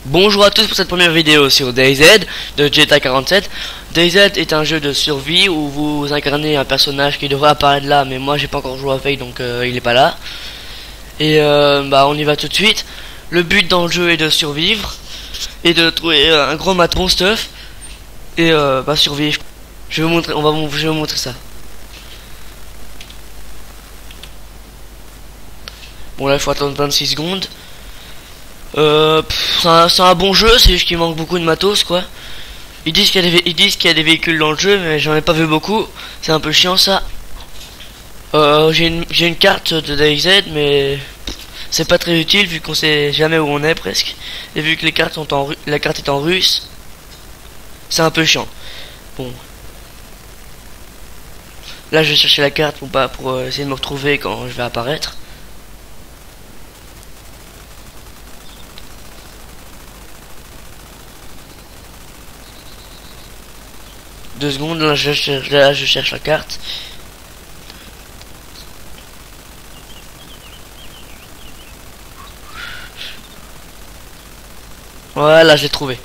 Bonjour à tous pour cette première vidéo sur DayZ de GTA 47. DayZ est un jeu de survie où vous incarnez un personnage qui devrait apparaître là, mais moi j'ai pas encore joué avec, donc il est pas là. Et bah on y va tout de suite. Le but dans le jeu est de survivre et de trouver un gros maton stuff et bah survivre. Je vais vous montrer, je vais vous montrer ça. Bon là il faut attendre 26 secondes. C'est un bon jeu, c'est juste qu'il manque beaucoup de matos quoi. Ils disent qu'il y a des véhicules dans le jeu, mais j'en ai pas vu beaucoup. C'est un peu chiant ça. J'ai une carte de DayZ, mais c'est pas très utile vu qu'on sait jamais où on est presque. Et vu que les cartes sont la carte est en russe, c'est un peu chiant. Bon, là je vais chercher la carte pour essayer de me retrouver quand je vais apparaître. Deux secondes, là je cherche la carte. Voilà, j'ai trouvé.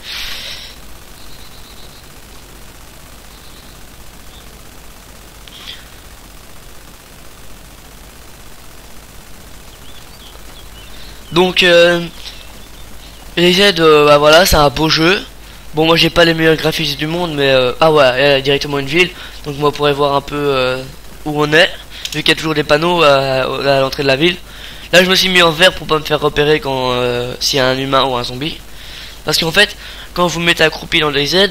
Donc DayZ, bah voilà, c'est un beau jeu. Bon, moi j'ai pas les meilleurs graphismes du monde, mais ah ouais, il y a directement une ville, donc moi on pourrait voir un peu où on est, vu qu'il y a toujours des panneaux à l'entrée de la ville. Là je me suis mis en vert pour pas me faire repérer quand s'il y a un humain ou un zombie, parce qu'en fait quand vous mettez accroupi dans DayZ,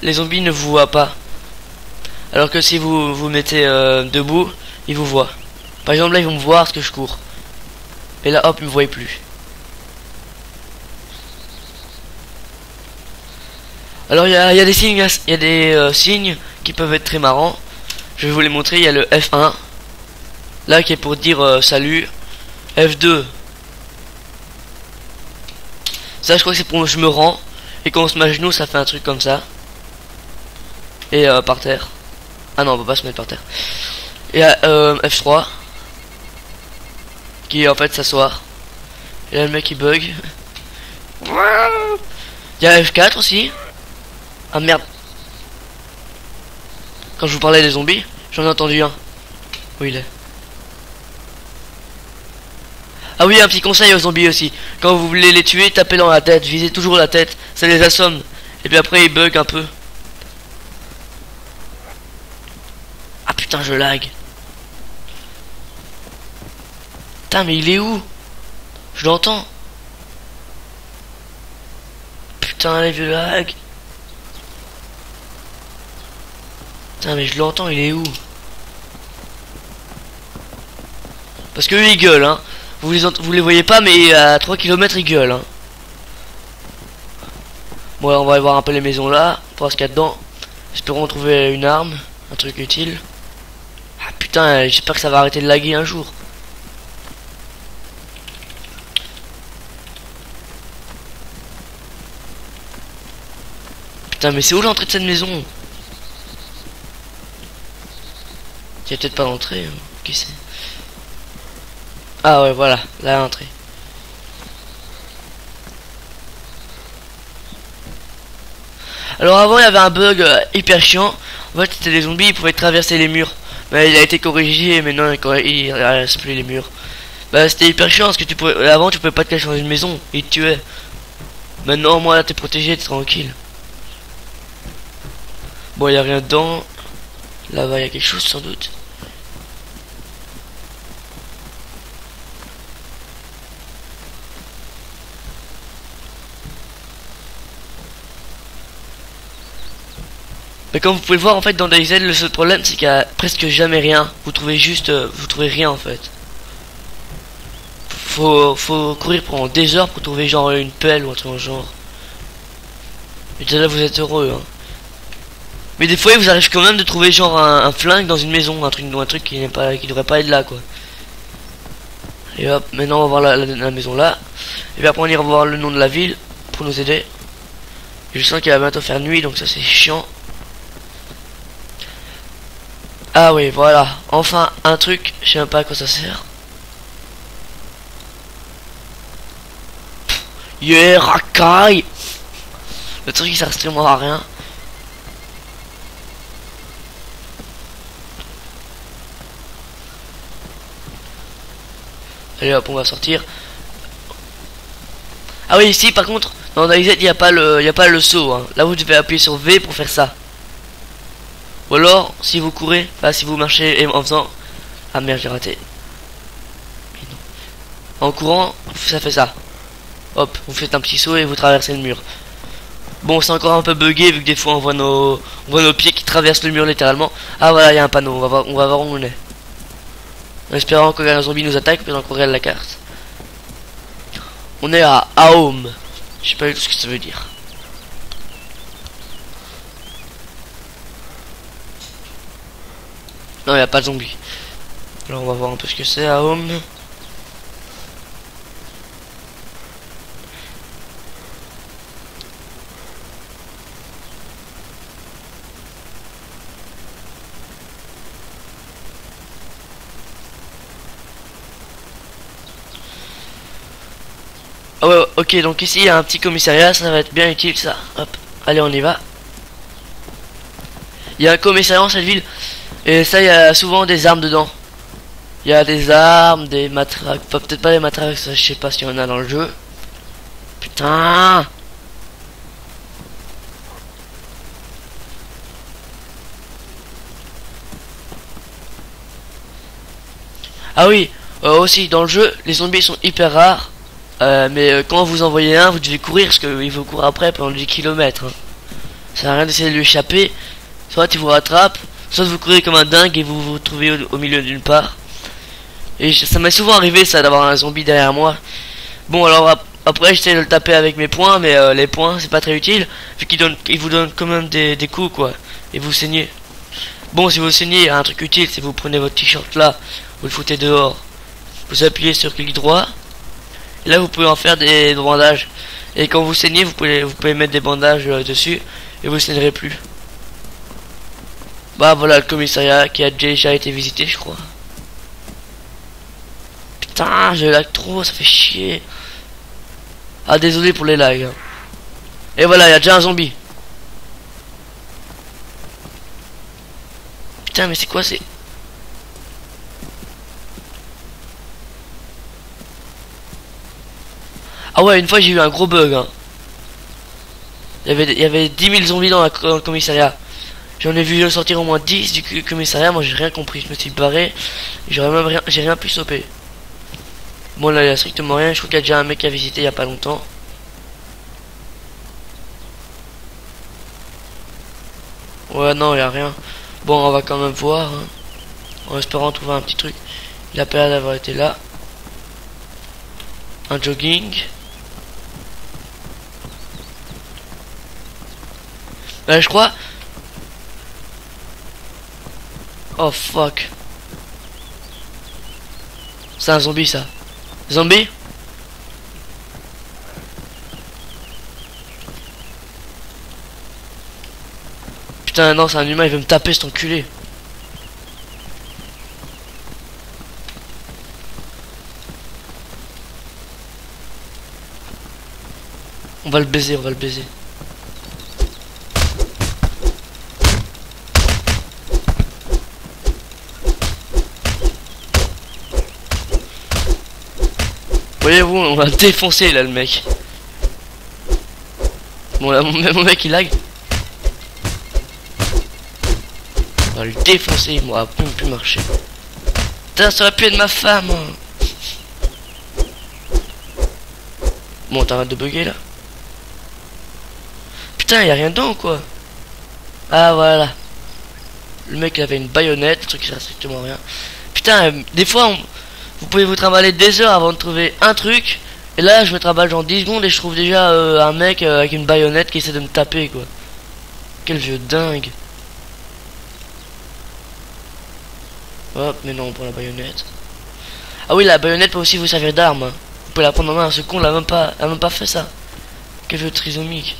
les zombies ne vous voient pas, alors que si vous vous mettez debout, ils vous voient. Par exemple là ils vont me voir parce que je cours, et là hop ils me voient plus. Alors il y a des signes, signes qui peuvent être très marrants. Je vais vous les montrer. Il y a le F1 là qui est pour dire salut. F2, ça je crois que c'est pour je me rends. Et quand on se met à genoux ça fait un truc comme ça. Et par terre. Ah non on peut pas se mettre par terre. Et F3 qui est en fait s'asseoir. Et là le mec il bug. Il y a F4 aussi. Ah merde. Quand je vous parlais des zombies, j'en ai entendu un. Où il est? Ah oui, un petit conseil aux zombies aussi. Quand vous voulez les tuer, tapez dans la tête. Visez toujours la tête. Ça les assomme. Et puis après, ils bug un peu. Ah putain, je lag. Putain, mais il est où? Je l'entends. Putain, les vieux lag. Putain, mais je l'entends, il est où? Parce que eux, ils gueulent, hein. Vous les voyez pas, mais à 3 km, ils gueulent, hein. Bon, alors, on va aller voir un peu les maisons là, pour voir ce qu'il y a dedans. Espérons trouver une arme, un truc utile. Ah putain, j'espère que ça va arrêter de laguer un jour. Putain, mais c'est où l'entrée de cette maison? Il y a peut-être pas d'entrée, hein. Qui c'est? Ah ouais, voilà, là l'entrée. Alors avant il y avait un bug hyper chiant. En fait c'était des zombies, ils pouvaient traverser les murs. Mais il a été corrigé, mais non il reste plus les murs. Bah c'était hyper chiant parce que avant tu pouvais pas te cacher dans une maison, ils te tuaient. Maintenant moi là t'es protégé, t'es tranquille. Bon il y a rien dedans. Là-bas il y a quelque chose sans doute. Mais comme vous pouvez le voir en fait dans DayZ, le seul problème c'est qu'il y a presque jamais rien. Vous trouvez juste, vous trouvez rien en fait. Faut courir pendant des heures pour trouver genre une pelle ou un truc dans le genre. Et déjà là vous êtes heureux hein. Mais des fois il vous arrive quand même de trouver genre un flingue dans une maison, un truc qui n'est pas, qui devrait pas être là quoi. Et hop, maintenant on va voir la maison là. Et puis après on ira voir le nom de la ville pour nous aider. Et je sens qu'il va bientôt faire nuit donc ça c'est chiant. Ah oui voilà, enfin un truc, je sais même pas à quoi ça sert. Yeah, racaille. Le truc il sert strictement à rien. Allez hop, on va sortir. Ah oui, ici par contre, dans DayZ il n'y a pas le saut. Hein. Là vous devez appuyer sur V pour faire ça. Ou alors, si vous courez, enfin si vous marchez et en faisant... Ah merde, j'ai raté. En courant, ça fait ça. Hop, vous faites un petit saut et vous traversez le mur. Bon, c'est encore un peu bugué vu que des fois on voit nos pieds qui traversent le mur littéralement. Ah voilà, il y a un panneau, on va voir où on est. En espérant qu'un zombie nous attaque pendant qu'on regarde la carte. On est à Home. Je sais pas du tout ce que ça veut dire. Non, il n'y a pas de zombie. Alors on va voir un peu ce que c'est à Home. Ah ouais, ok, donc ici il y a un petit commissariat, ça va être bien utile ça. Hop, allez on y va. Il y a un commissariat dans cette ville. Et ça, il y a souvent des armes dedans. Il y a des armes, des matraques. Peut-être pas des matraques, ça, je sais pas s'il y en a dans le jeu. Putain. Ah oui, aussi dans le jeu, les zombies sont hyper rares. Mais quand vous envoyez un, vous devez courir parce qu'il faut courir après pendant 10 km. Hein. Ça sert à rien d'essayer de lui échapper. Soit il vous rattrape, soit vous courez comme un dingue et vous vous trouvez au milieu d'une part. Et ça m'est souvent arrivé ça d'avoir un zombie derrière moi. Bon alors après j'essaie de le taper avec mes poings, mais les poings c'est pas très utile vu qu'il vous donne quand même des coups quoi. Et vous saignez. Bon si vous saignez, un truc utile c'est vous prenez votre t-shirt là, vous le foutez dehors. Vous appuyez sur clic droit. Et là vous pouvez en faire des bandages. Et quand vous saignez vous pouvez mettre des bandages dessus et vous saignerez plus. Bah voilà le commissariat qui a déjà été visité je crois. Putain je lag trop, ça fait chier. Ah désolé pour les lags. Et voilà il y a déjà un zombie. Putain mais c'est quoi c'est... Ah ouais une fois j'ai eu un gros bug hein. Il y avait 10 000 zombies dans le commissariat. J'en ai vu sortir au moins 10 du commissariat, moi j'ai rien compris, je me suis barré, j'ai rien pu stopper. Bon là il y a strictement rien, je crois qu'il y a déjà un mec qui a visité il y a pas longtemps. Ouais non il y a rien. Bon on va quand même voir, hein. En espérant trouver un petit truc. Il a pas l'air d'avoir été là. Un jogging. Là je crois... Oh fuck. C'est un zombie ça. Zombie? Putain non c'est un humain, il veut me taper cet enculé. On va le baiser, on va le baiser. Voyez-vous, on va défoncer là le mec. Bon là mon mec il lag. On va le défoncer, il m'aura plus marcher. Putain ça aurait pu être ma femme. Bon t'arrêtes de bugger là. Putain y a rien dedans quoi. Ah voilà. Le mec il avait une baïonnette, le truc qui sert strictement à rien. Putain des fois vous pouvez vous trimballer des heures avant de trouver un truc. Et là je me trimballe genre 10 secondes et je trouve déjà un mec avec une baïonnette qui essaie de me taper quoi. Quel vieux dingue. Hop mais non on prend la baïonnette. Ah oui la baïonnette peut aussi vous servir d'arme. Vous pouvez la prendre en main, ce con l'a même pas fait ça. Quel vieux trisomique.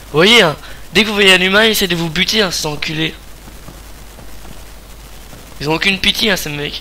Vous voyez hein, dès que vous voyez un humain, il essaie de vous buter, hein, ces enculés. Ils ont aucune pitié, hein, ces mecs.